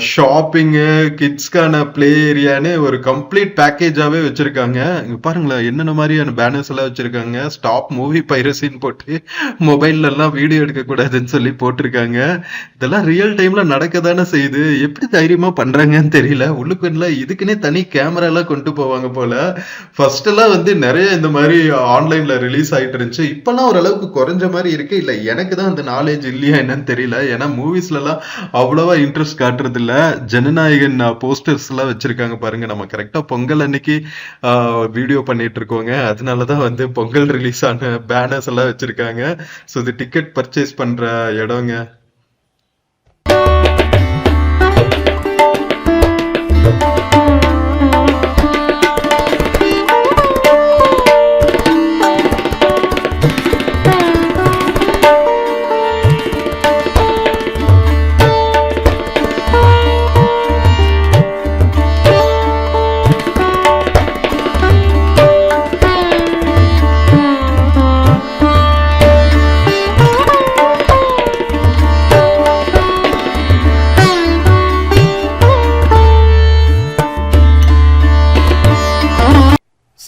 [SPEAKER 1] ஷாப்பிங்கு, கிட்ஸ்க்கான பிளே ஏரியான்னு ஒரு கம்ப்ளீட் பேக்கேஜாவே வச்சிருக்காங்க. இங்க பாருங்களேன், என்னென்ன மாதிரியான பேனர்ஸ் எல்லாம் வச்சிருக்காங்க. ஸ்டாப் மூவி பைரசின்னு போட்டு மொபைல்ல எல்லாம் வீடியோ எடுக்க கூடாதுன்னு சொல்லி போட்டிருக்காங்க. இதெல்லாம் ரியல் டைம்ல நடக்க தானே செய்யுது. எப்படி தைரியமா பண்றாங்கன்னு தெரியல. உள்ளுக்குள்ள இதுக்குன்னே தனி கேமரா எல்லாம் கொண்டு போவாங்க போல. ஃபர்ஸ்ட் எல்லாம் வந்து நிறைய இந்த மாதிரி ஆன்லைன்ல ரிலீஸ் ஆயிட்டு இருந்துச்சு. இப்பெல்லாம் ஓரளவுக்கு குறைஞ்ச மாதிரி இருக்கு. இல்ல எனக்கு தான் அந்த நாலேஜ் இல்லையா என்னன்னு தெரியல. ஏன்னா மூவிஸ்ல எல்லாம் அவ்வளவா இன்ட்ரெஸ்ட் காட்டுறது இல்ல. ஜனநாயகன் போஸ்டர்ஸ் எல்லாம் வச்சிருக்காங்க பாருங்க. நம்ம கரெக்டா பொங்கல் அன்னைக்கு வீடியோ பண்ணிட்டு இருக்கோங்க. அதனாலதான் வந்து பொங்கல் ரிலீஸ் ஆன பேனர்ஸ் எல்லாம் வச்சிருக்காங்க. ஸோ இது டிக்கெட் பர்ச்சேஸ் பண்ற இடங்க.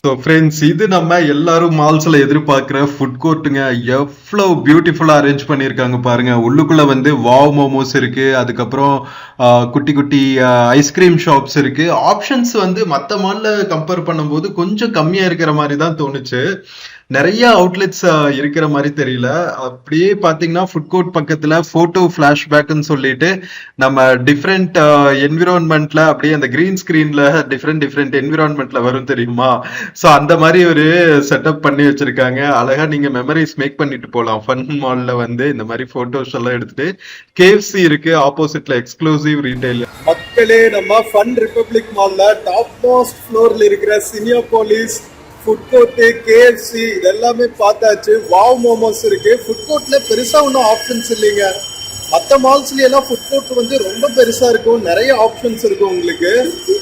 [SPEAKER 1] ஸோ ஃப்ரெண்ட்ஸ், இது நம்ம எல்லாரும் மால்ஸ்ல எதிர்பார்க்குற ஃபுட் கோர்ட்டுங்க. எவ்வளவு பியூட்டிஃபுல்லா அரேஞ்ச் பண்ணியிருக்காங்க பாருங்க. உள்ளுக்குள்ள வந்து வாவ் மோமோஸ் இருக்கு. அதுக்கப்புறம் குட்டி குட்டி ஐஸ்கிரீம் ஷாப்ஸ் இருக்கு. ஆப்ஷன்ஸ் வந்து மற்ற மால்ல கம்பேர் பண்ணும்போது கொஞ்சம் கம்மியா இருக்கிற மாதிரி தான் தோணுச்சு. நிறைய அவுட்லெட்ஸ் இருக்கிற மாதிரி தெரியல. அப்படியே பாத்தீங்கன்னா ஃபுட் கோர்ட் பக்கத்துல போட்டோ பிளாஷ்பேக்னு சொல்லிட்டு நம்ம டிஃப்ரெண்ட் என்விரான்மெண்ட்ல அப்படியே அந்த கிரீன் ஸ்கிரீன்ல டிஃப்ரெண்ட் என்விரான்மெண்ட்ல வரும் தெரியுமா? ஸோ அந்த மாதிரி ஒரு செட்டப் பண்ணி வச்சிருக்காங்க. அழகா நீங்க மெமரிஸ் மேக் பண்ணிட்டு போகலாம். ஃபன் மால்ல வந்து இந்த மாதிரி போட்டோஸ் எல்லாம் எடுத்துட்டு. KFC இருக்கு ஆப்போசிட்ல, எக்ஸ்க்ளூசிவ் ரீட்டைல்.
[SPEAKER 2] மக்களே, நம்ம ஃபன் ரிபப்ளிக் மால்ல டாப் மோஸ்ட் ஃப்ளோர்ல இருக்கிற சினியாபோலிஸ் ஃபுட் கோர்ட்டு, KFC இதெல்லாமே பார்த்தாச்சு. வாவ் மோமோஸ் இருக்கு. ஃபுட் கோர்ட்ல பெருசா ஒன்றும் ஆப்ஷன்ஸ் இல்லைங்க. மற்ற மால்ஸ்ல எல்லாம் ஃபுட் கோர்ட் வந்து ரொம்ப பெருசா இருக்கும், நிறைய ஆப்ஷன்ஸ் இருக்கும் உங்களுக்கு.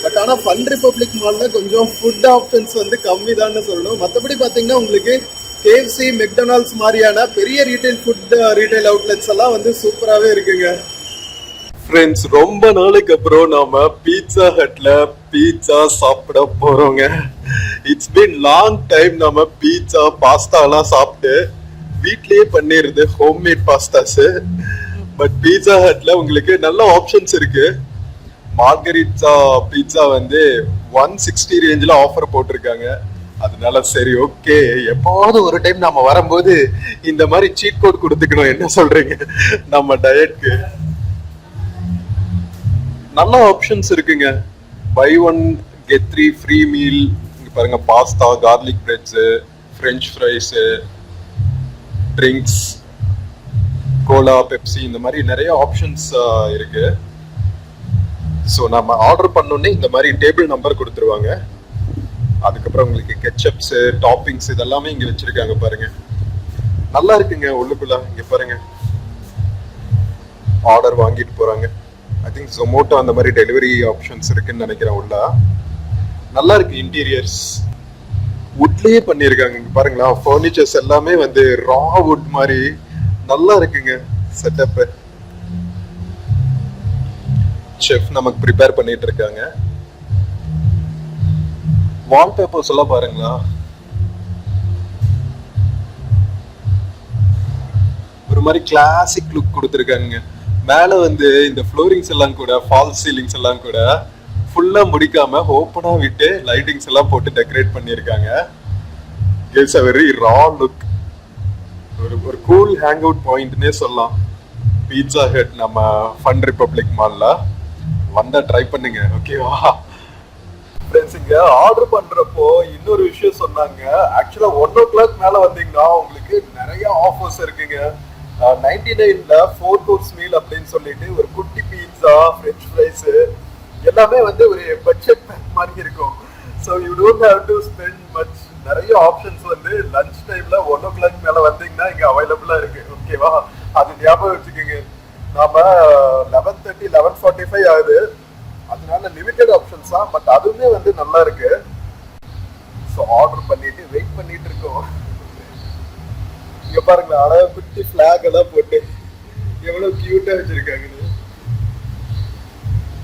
[SPEAKER 2] பட் ஆனால் ஃபன் ரிபப்ளிக் மால்ல கொஞ்சம் ஃபுட் ஆப்ஷன்ஸ் வந்து கம்மி தான் சொல்லணும். மற்றபடி பார்த்தீங்கன்னா உங்களுக்கு KFC, மெக்டொனால்ட்ஸ் மாதிரியான பெரிய ரீட்டைல் அவுட்லெட்ஸ் எல்லாம் வந்து சூப்பராகவே இருக்குங்க. ஃப்ரெண்ட்ஸ், ரொம்ப நாளைக்கு அப்புறம் நாம பீட்சா ஹட்ல பீட்சா சாப்பிட போறோங்க. இட்ஸ் பீன் லாங் டைம் நம்ம பீட்சா, பாஸ்தா எல்லாம் சாப்பிட்டு வீட்லயே பண்ணிருது ஹோம்மேட் பாஸ்தாஸ். பட் பீட்சா ஹட்ல உங்களுக்கு நல்ல ஆப்ஷன்ஸ் இருக்கு. மார்கரிட்டா பீட்சா வந்து 160 ரேஞ்சில் ஆஃபர் போட்டிருக்காங்க. அதனால சரி, ஓகே, எப்போது ஒரு டைம் நாம வரும்போது இந்த மாதிரி சீட் கோட் கொடுத்துக்கணும். என்ன சொல்றீங்க? நம்ம டயட்க்கு நல்ல ஆப்ஷன்ஸ் இருக்குங்க. Buy 1 get 3 free meal. இங்க பாருங்க, pasta, garlic breads, French fries, drinks, cola, Pepsi, இந்த மாதிரி நிறைய ஆப்ஷன்ஸ் இருக்கு. ஸோ நம்ம ஆர்டர் பண்ணோன்னே இந்த மாதிரி டேபிள் நம்பர் கொடுத்துருவாங்க. அதுக்கப்புறம் உங்களுக்கு கெச்சப்ஸ், டாப்பிங்ஸ் இதெல்லாமே இங்க வச்சிருக்காங்க பாருங்க. நல்லா இருக்குங்க உள்ளுக்குள்ள. இங்க பாருங்க, ஆர்டர் வாங்கிட்டு போறாங்க. ஐ திங்க் ஜொமோட்டோ அந்த மாதிரி டெலிவரி ஆப்ஷன்ஸ் இருக்குன்னு நினைக்கிறேன் உள்ள.
[SPEAKER 1] நல்லா இருக்கு. இன்டீரியர்ஸ் வுட்லயே பண்ணிருக்காங்க. இங்க பாருங்களா, ஃபர்னிச்சர்ஸ் எல்லாமே வந்து ரா வுட் மாதிரி நல்லா இருக்குங்க. செட்டப் செஃப் நமக்கு ப்ரிப்பேர் பண்ணிட்டு இருக்காங்க. வால்பேப்பர்ஸ் எல்லாம் பாருங்களா, ஒரு மாதிரி கிளாசிக் லுக் கொடுத்துருக்காங்க. மேல வந்து இந்த ஃப்ளோரிங்ஸ் எல்லாம் கூட, ஃபால்ஸ் சீலிங்ஸ் எல்லாம் கூட ஃபுல்லா முடிக்காம ஓப்பனா விட்டு லைட்டிங்ஸ் எல்லாம் போட்டு டெக்கரேட் பண்ணிருக்காங்க. gives a very raw look. ஒரு கூல் ஹேங் அவுட் பாயிண்ட்னே சொல்லலாம். பீட்சா ஹட் நம்ம ஃபன் ரிபப்ளிக் மால்ல வந்தா ட்ரை பண்ணுங்க. ஓகேவா ஃப்ரெண்ட்ஸ்? இங்க ஆர்டர் பண்றப்போ இன்னொரு விஷயம் சொன்னாங்க. ஆக்சுவலா 1 o'clock மேல வந்தீங்கன்னா உங்களுக்கு நிறைய ஆஃபர்ஸ் இருக்குங்க. 99ல 4 course மீல் அப்படின்னு சொல்லிட்டு ஒரு குட்டி பீட்சா, ஃப்ரெஞ்ச் ஃப்ரைஸ் எல்லாமே வந்து ஒரு பட்ஜெட் பேக் மாதிரி இருக்கும். So you don't have to spend much. நிறைய ஆப்ஷன்ஸ் வந்து லஞ்ச் டைம்ல 1 o'clock மேல வந்தீங்கன்னா இங்க அவைலபிளா இருக்கு. ஓகேவா? அது ஞாபகம் வச்சுக்கோங்க. நாம 11:30 11:45 ஆகுது, அதனால லிமிட்டட் ஆப்ஷன்ஸ் தான், பட் அதுவுமே வந்து நல்லா இருக்கு. ஸோ ஆர்டர் பண்ணிட்டு வெயிட் பண்ணிட்டு இருக்கோம். இங்க பாருங்க, அழகா குட்டி பிளாக் எல்லாம் போட்டு எவ்வளவு கியூட்டா வச்சிருக்காங்க.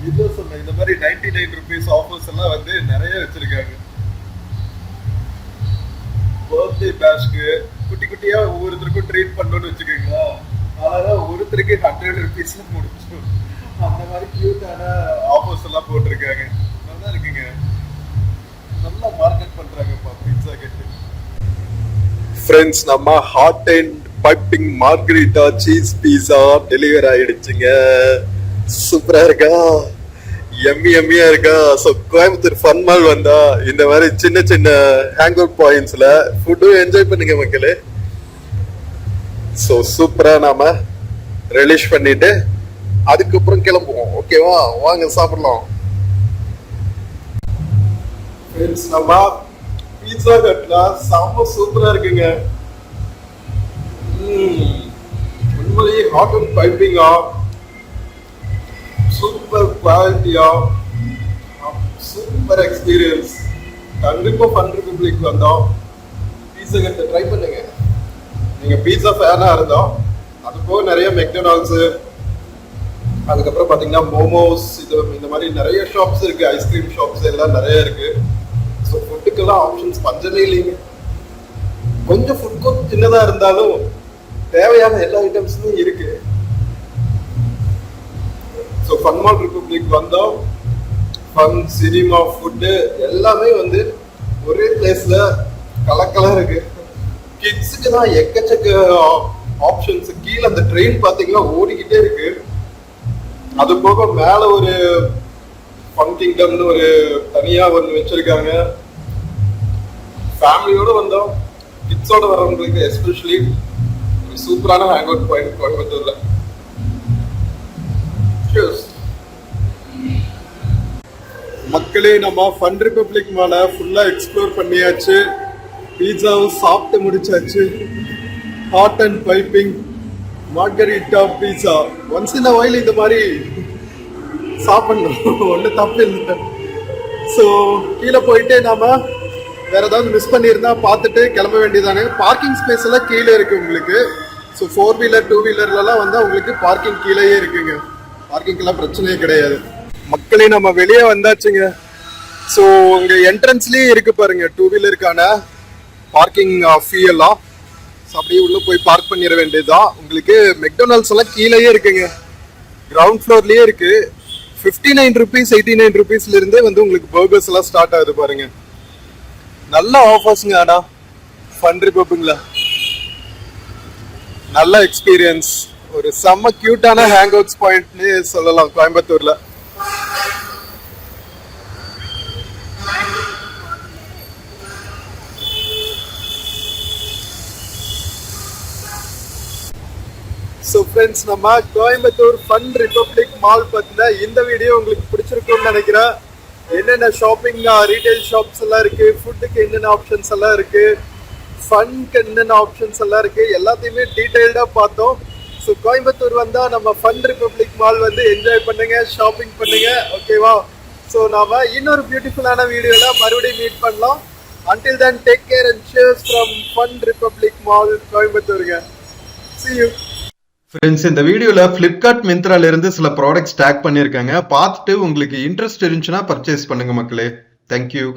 [SPEAKER 1] இது சொன்ன இந்த மாதிரி 99 rupees ஆஃபர்ஸ் எல்லாம் வந்து நிறைய வச்சிருக்காங்க. பர்த்டே பேஷ்க்கு குட்டி குட்டியா ஒவ்வொருத்தருக்கும் ட்ரீட் பண்ணணும்னு வச்சுக்கோங்களா, அழகா ஒருத்தருக்கு 100 rupees முடிச்சிடும். அந்த மாதிரி கியூட்டான ஆஃபர்ஸ் எல்லாம் போட்டிருக்காங்க. நல்லா இருக்குங்க. நல்லா மார்க்கெட் பண்றாங்கப்பா பீட்சா கட்டு. ஃப்ரெண்ட்ஸ், நம்ம hot and piping margherita cheese pizza delivery ஆயிடுச்சுங்க. சூப்பரா இருக்கா? எம்மியா இருக்கா? ஸோ கோயம்புத்தூர் ஃபன் மால் வந்தா இந்த மாதிரி சின்ன சின்ன ஹேங் அவுட் பாயிண்ட்ஸ்ல ஃபுட்டும் என்ஜாய் பண்ணுங்க மக்களே. ஸோ சூப்பரா நாம ரிலீஸ் பண்ணிட்டு அதுக்கப்புறம் கிளம்புவோம். ஓகேவா? வாங்க சாப்பிடலாம். ஃப்ரெண்ட்ஸ், நம்ம பீட்சா ஹட்ல செம்ம சூப்பரா இருக்குங்க. உண்மையிலேயே ஹாட் அண்ட் பைப்பிங்கா, சூப்பர் குவாலிட்டியா, சூப்பர் எக்ஸ்பீரியன்ஸ். கண்டிப்பா ஃபன் ரிபப்ளிக் வந்தோம் பீட்சா ஹட்டை ட்ரை பண்ணுங்க. நீங்க பீட்சா ஃபேனா இருந்தோம். அது போக நிறைய மெக்டொனால்ட்ஸ், அதுக்கப்புறம் பாத்தீங்கன்னா மோமோஸ், இது இந்த மாதிரி நிறைய ஷாப்ஸ் இருக்கு. ஐஸ்கிரீம் ஷாப்ஸ் எல்லாம் நிறைய இருக்கு. ஸோ ஃபுட்டுக்கெல்லாம் ஆப்ஷன்ஸ் பஞ்சமே இல்லைங்க. கொஞ்சம் ஃபுட் கோர்ட் சின்னதா இருந்தாலும் தேவையான எல்லா ஐட்டம்ஸுமே இருக்கு. ஸோ ஃபன் மால் ரிபப்ளிக் வந்தோம். ஃபன், சினிமா, ஃபுட்டு எல்லாமே வந்து ஒரே பிளேஸ்ல கலக்கலா இருக்கு. கிட்ஸுக்கு தான் எக்கச்சக்க ஆப்ஷன்ஸ். கீழே அந்த ட்ரெயின் பாத்தீங்கன்னா ஓடிக்கிட்டே இருக்கு. அது போக மேல ஒரு ஃபன் கிங்டம்னு ஒரு தனியா ஒன்று வச்சிருக்காங்க. ஃபேமிலியோட வந்தோம், கிட்ஸோட வரவங்களுக்கு எஸ்பெஷலி ஒரு சூப்பரான ஹேங் அவுட் பாயிண்ட் கோயம்புத்தூர்ல. மக்களே, நம்ம ஃபன் ரிபப்ளிக் மால ஃபுல்லா எக்ஸ்ப்ளோர் பண்ணியாச்சு. பீட்சாவும் சாப்பிட்டு முடிச்சாச்சு. Hot and piping margarita pizza once in a while இந்த மாதிரி சாப்பிடணும், ஒன்றும் தப்பு இல்லை. ஸோ கீழே போயிட்டு நாம வேற ஏதாவது மிஸ் பண்ணியிருந்தா பார்த்துட்டு கிளம்ப வேண்டியதானே. பார்க்கிங் ஸ்பேஸ் எல்லாம் கீழே இருக்கு உங்களுக்கு. ஸோ 4 வீலர் 2 வீலர்லாம் வந்து உங்களுக்கு பார்க்கிங் கீழேயே இருக்குங்க. பார்க்கிங்லாம் பிரச்சனையே கிடையாது. மக்களே, நம்ம வெளியே வந்தாச்சுங்க. ஸோ உங்க என்ட்ரன்ஸ்லயே இருக்கு பாருங்க 2 வீலருக்கான பார்க்கிங் ஃபீ எல்லாம். அப்படியே உள்ள போய் பார்க் பண்ணிட வேண்டியதுதான். உங்களுக்கு மெக்டொனால்ட்ஸ் எல்லாம் கீழேயே இருக்குங்க, கிரவுண்ட் ஃப்ளோர்லயே இருக்கு. 59 rupees 89 rupeesல இருந்தே வந்து உங்களுக்கு பர்கர்ஸ் எல்லாம் ஸ்டார்ட் ஆகுது பாருங்க. நல்ல ஆஃபர்ஸ்ங்க. ஆனா ஃபன் ரிபப்ளிக்ல நல்ல எக்ஸ்பீரியன்ஸ். ஒரு செம்ம கியூட்டான ஹேங் அவுட்ஸ் பாயிண்ட்னு சொல்லலாம் கோயம்புத்தூர்ல. ஸோ ஃப்ரெண்ட்ஸ், நம்ம கோயம்புத்தூர் ஃபன் ரிபப்ளிக் மால் பத்தின இந்த வீடியோ உங்களுக்கு பிடிச்சிருக்கும்னு நினைக்கிறேன். என்னென்ன ஷாப்பிங் ரீட்டைல் ஷாப்ஸ் எல்லாம் இருக்கு, ஃபுட்டுக்கு என்னென்ன ஆப்ஷன்ஸ் எல்லாம் இருக்கு, ஃபன்க்கு என்னென்ன ஆப்ஷன்ஸ் எல்லாம் இருக்கு, எல்லாத்தையுமே டீட்டெயில்டா பார்த்தோம். ஸோ கோயம்புத்தூர் வந்தா நம்ம ஃபன் ரிபப்ளிக் மால் வந்து என்ஜாய் பண்ணுங்க, ஷாப்பிங் பண்ணுங்க. ஓகேவா?
[SPEAKER 2] ஸோ நாம இன்னொரு பியூட்டிஃபுல்லான வீடியோல மறுபடியும் மீட் பண்ணலாம். Until then, take care and cheers from Fun Republic Mall, கோயம்புத்தூருங்க. See you.
[SPEAKER 1] Friends, இந்த வீடியோல Flipkart மிந்த்ரால இருந்து சில ப்ராடக்ட்ஸ் டேக் பண்ணியிருக்காங்க. பார்த்துட்டு உங்களுக்கு இன்ட்ரெஸ்ட் இருந்துச்சுன்னா பர்ச்சேஸ் பண்ணுங்க மக்களே. தேங்க்யூ.